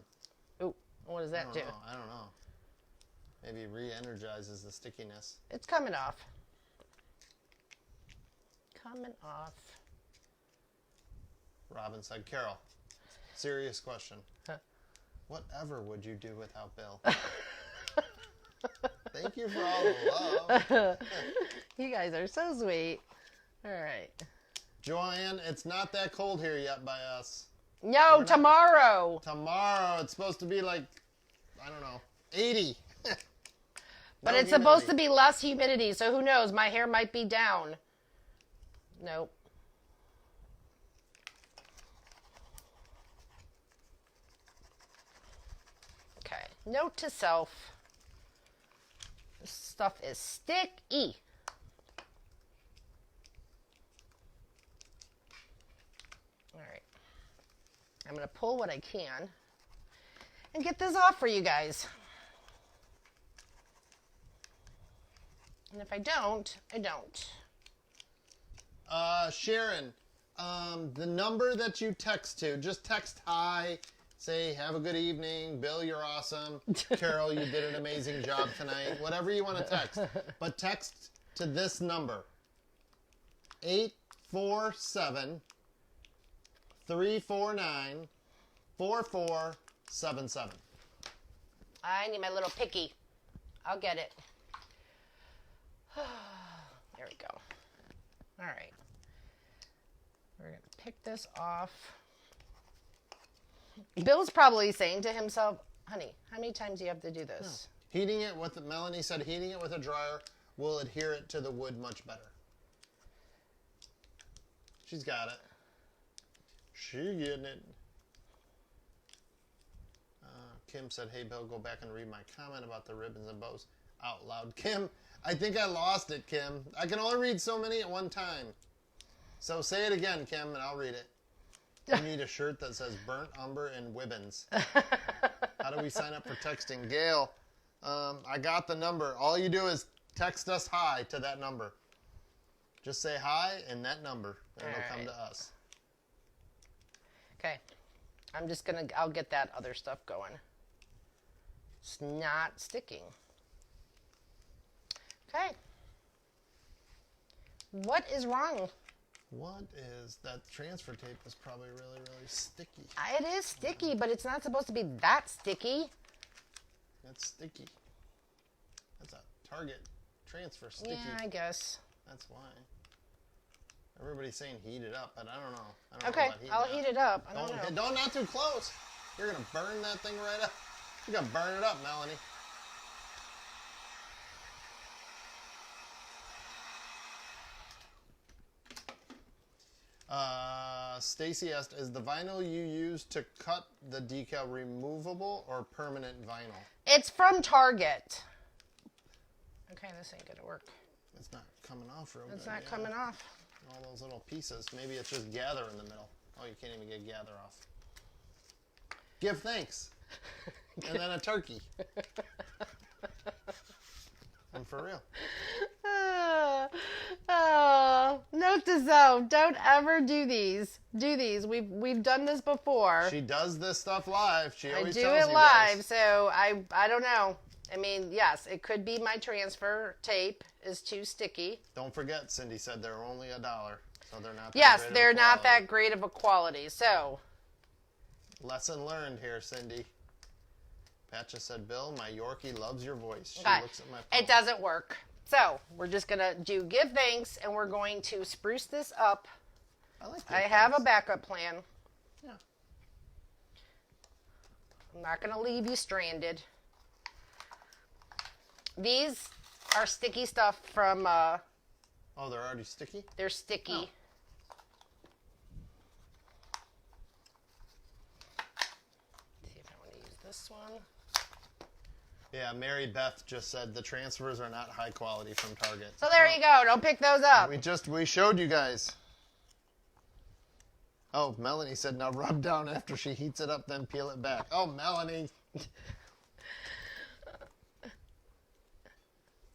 Speaker 1: Ooh, what does that do?
Speaker 2: I don't know. Maybe re-energizes the stickiness.
Speaker 1: It's coming off. Coming off.
Speaker 2: Robin said, Carol, serious question.
Speaker 1: Huh.
Speaker 2: Whatever would you do without Bill? Thank you for all the love.
Speaker 1: You guys are so sweet. All right.
Speaker 2: Joanne, it's not that cold here yet by us.
Speaker 1: No, tomorrow.
Speaker 2: Tomorrow, it's supposed to be like, I don't know, 80.
Speaker 1: But it's supposed to be less humidity, so who knows? My hair might be down. Nope. Okay. Note to self. This stuff is sticky. All right. I'm going to pull what I can and get this off for you guys. And if I don't, I don't.
Speaker 2: Sharon, the number that you text to, just text hi, say have a good evening, Bill, you're awesome, Carol, you did an amazing job tonight, whatever you want to text. But text to this number, 847-349-4477.
Speaker 1: I need my little picky. I'll get it. There we go. All right. We're going to pick this off. Bill's probably saying to himself, honey, how many times do you have to do this?
Speaker 2: No. Heating it with, Melanie said, heating it with a dryer will adhere it to the wood much better. She's got it. She getting it. Kim said, hey, Bill, go back and read my comment about the ribbons and bows out loud. Kim, I think I lost it, Kim. I can only read so many at one time. So say it again, Kim, and I'll read it. You need a shirt that says burnt umber and Wibbins. How do we sign up for texting? Gail, I got the number. All you do is text us hi to that number. Just say hi and that number, and it'll come to us.
Speaker 1: Okay. I'll get that other stuff going. It's not sticking. Okay. What is wrong?
Speaker 2: What is that? Transfer tape is probably really, really sticky.
Speaker 1: It is sticky, but it's not supposed to be that sticky.
Speaker 2: That's sticky. That's a Target transfer sticky.
Speaker 1: Yeah, I guess.
Speaker 2: That's why. Everybody's saying heat it up, but I don't know. I don't
Speaker 1: Okay,
Speaker 2: know about
Speaker 1: I'll heat it up. I don't know.
Speaker 2: Don't, not too close. You're going to burn that thing right up. You're going to burn it up, Melanie. Stacy asked, is the vinyl you use to cut the decal removable or permanent vinyl?
Speaker 1: It's from Target. Okay, this ain't gonna work.
Speaker 2: It's not coming off real good.
Speaker 1: It's not coming off.
Speaker 2: All those little pieces. Maybe it's just gather in the middle. Oh, you can't even get gather off. Give thanks. And then a turkey. I'm for real. Note to self, don't ever do these. We've done this before. She does this stuff live. She always tells you
Speaker 1: I do
Speaker 2: guys.
Speaker 1: it live, so I don't know. I mean, yes, it could be my transfer tape is too sticky.
Speaker 2: Don't forget, Cindy said they're only $1, so they're not that
Speaker 1: Yes,
Speaker 2: great
Speaker 1: they're
Speaker 2: of a
Speaker 1: not
Speaker 2: quality.
Speaker 1: that great of a quality, so.
Speaker 2: Lesson learned here, Cindy. Pat just said, Bill, my Yorkie loves your voice. She
Speaker 1: Okay.
Speaker 2: looks at my phone.
Speaker 1: It doesn't work. So, we're just going to do give thanks, and we're going to spruce this up. I have a backup plan.
Speaker 2: Yeah.
Speaker 1: I'm not going to leave you stranded. These are sticky stuff from,
Speaker 2: Oh, they're already sticky?
Speaker 1: they're sticky.
Speaker 2: Oh.
Speaker 1: See if I want to use this one.
Speaker 2: Yeah, Mary Beth just said the transfers are not high quality from Target.
Speaker 1: So there you go. Don't pick those up.
Speaker 2: We showed you guys. Oh, Melanie said now rub down after she heats it up, then peel it back. Oh, Melanie.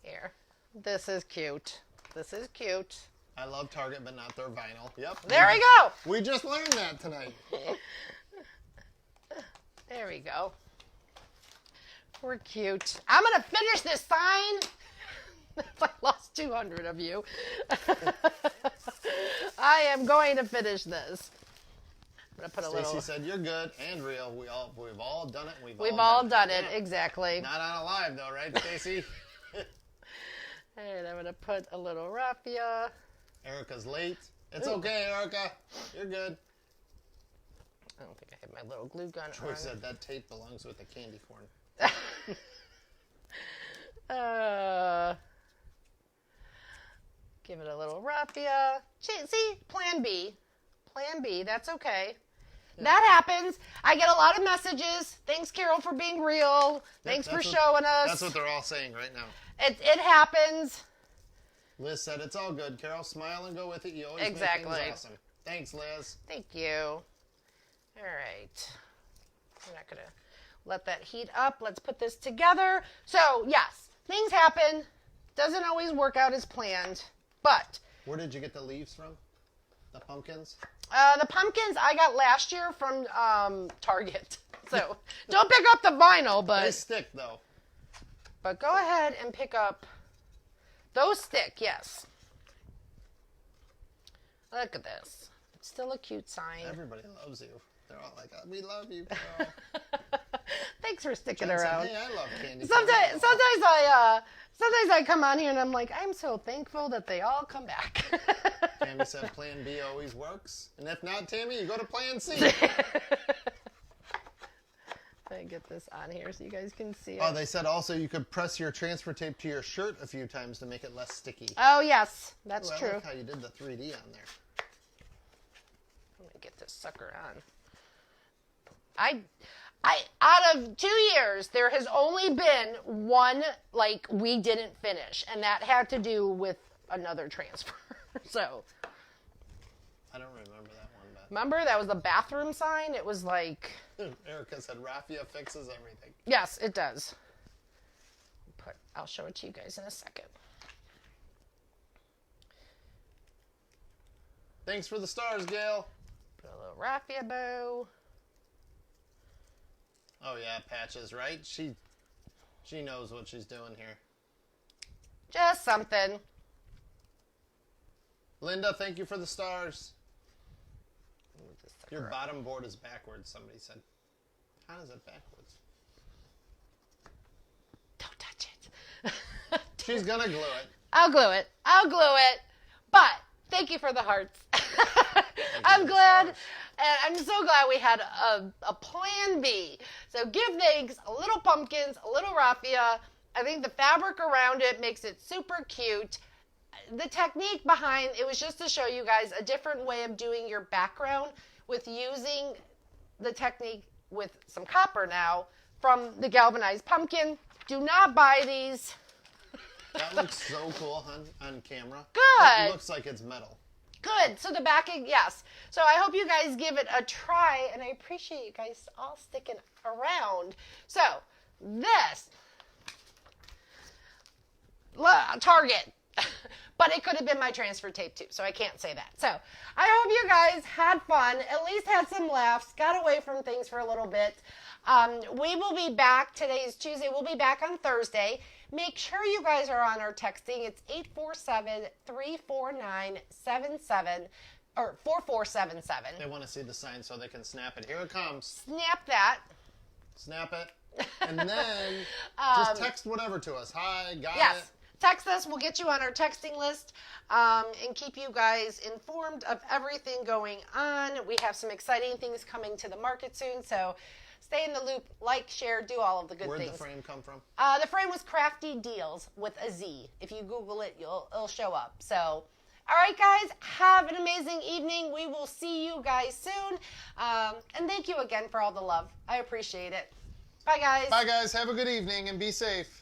Speaker 1: Here. This is cute. This is cute.
Speaker 2: I love Target, but not their vinyl. Yep.
Speaker 1: There we go.
Speaker 2: We just learned that tonight.
Speaker 1: There we go. We're cute. I'm going to finish this sign. I lost 200 of you. I am going to finish this. I'm going to put a
Speaker 2: Stacy
Speaker 1: little.
Speaker 2: said you're good and real. We've all done it.
Speaker 1: We've all done it.
Speaker 2: Yeah.
Speaker 1: Exactly.
Speaker 2: Not on a live though, right, Stacy?
Speaker 1: And I'm going to put a little raffia.
Speaker 2: Erica's late. It's okay, Erica. You're good.
Speaker 1: I don't think I have my little glue gun
Speaker 2: Troy
Speaker 1: on.
Speaker 2: said that tape belongs with the candy corn.
Speaker 1: Give it a little raffia. See, plan B. Plan B, that's okay. Yeah. That happens. I get a lot of messages. Thanks, Carol, for being real. Thanks for showing us.
Speaker 2: That's what they're all saying right now.
Speaker 1: It happens.
Speaker 2: Liz said it's all good. Carol, smile and go with it. You always
Speaker 1: exactly.
Speaker 2: make things awesome. Thanks, Liz.
Speaker 1: Thank you. All right. I'm not going to let that heat up. Let's put this together. So, yes, things happen. Doesn't always work out as planned, but.
Speaker 2: Where did you get the leaves from? The pumpkins?
Speaker 1: The pumpkins I got last year from Target. So, don't pick up the vinyl, but.
Speaker 2: They stick, though.
Speaker 1: But go ahead and pick up. Those stick, yes. Look at this. It's still a cute sign.
Speaker 2: Everybody loves you. They're all like, we love you, Carol.
Speaker 1: Thanks for sticking
Speaker 2: Jen
Speaker 1: around.
Speaker 2: Said, hey, I love candy.
Speaker 1: Sometimes I come on here and I'm like, I'm so thankful that they all come back.
Speaker 2: Tammy said plan B always works. And if not, Tammy, you go to plan C.
Speaker 1: I get this on here so you guys can see it.
Speaker 2: Oh, they said also you could press your transfer tape to your shirt a few times to make it less sticky.
Speaker 1: Oh, yes. That's
Speaker 2: Ooh, I
Speaker 1: true.
Speaker 2: like how you did the 3D on there.
Speaker 1: I'm going to get this sucker on. Out of 2 years, there has only been one, like, we didn't finish. And that had to do with another transfer. So.
Speaker 2: I don't remember that one, but.
Speaker 1: Remember, that was the bathroom sign? It was like.
Speaker 2: Erica said raffia fixes everything.
Speaker 1: Yes, it does. I'll show it to you guys in a second.
Speaker 2: Thanks for the stars, Gail.
Speaker 1: Put a little raffia bow.
Speaker 2: Oh yeah, Patches, right? She knows what she's doing here.
Speaker 1: Just something.
Speaker 2: Linda, thank you for the stars. Your bottom board is backwards, somebody said. How is it backwards?
Speaker 1: Don't touch it.
Speaker 2: She's gonna glue it.
Speaker 1: I'll glue it. But thank you for the hearts. I'm glad, and I'm so glad we had a plan B. So give thanks, a little pumpkins, a little raffia. I think the fabric around it makes it super cute. The technique behind it was just to show you guys a different way of doing your background with using the technique with some copper now from the galvanized pumpkin. Do not buy these.
Speaker 2: That looks so cool on camera.
Speaker 1: Good.
Speaker 2: It looks like it's metal.
Speaker 1: Good. So the backing, yes. So I hope you guys give it a try, and I appreciate you guys all sticking around. So this, Target. But it could have been my transfer tape too, so I can't say that. So I hope you guys had fun, at least had some laughs, got away from things for a little bit. We will be back. Today is Tuesday. We'll be back on Thursday. Make sure you guys are on our texting. It's 847-349-77 or 4477.
Speaker 2: They want to see the sign so they can snap it. Here it comes.
Speaker 1: Snap that.
Speaker 2: Snap it. And then just text whatever to us. Hi, got it.
Speaker 1: Text us. We'll get you on our texting list and keep you guys informed of everything going on. We have some exciting things coming to the market soon, so stay in the loop, like, share, do all of the good things.
Speaker 2: Where'd the frame come from?
Speaker 1: The frame was Crafty Deals with a Z. If you Google it, it'll show up. So, all right, guys, have an amazing evening. We will see you guys soon. And thank you again for all the love. I appreciate it. Bye, guys.
Speaker 2: Bye, guys. Have a good evening and be safe.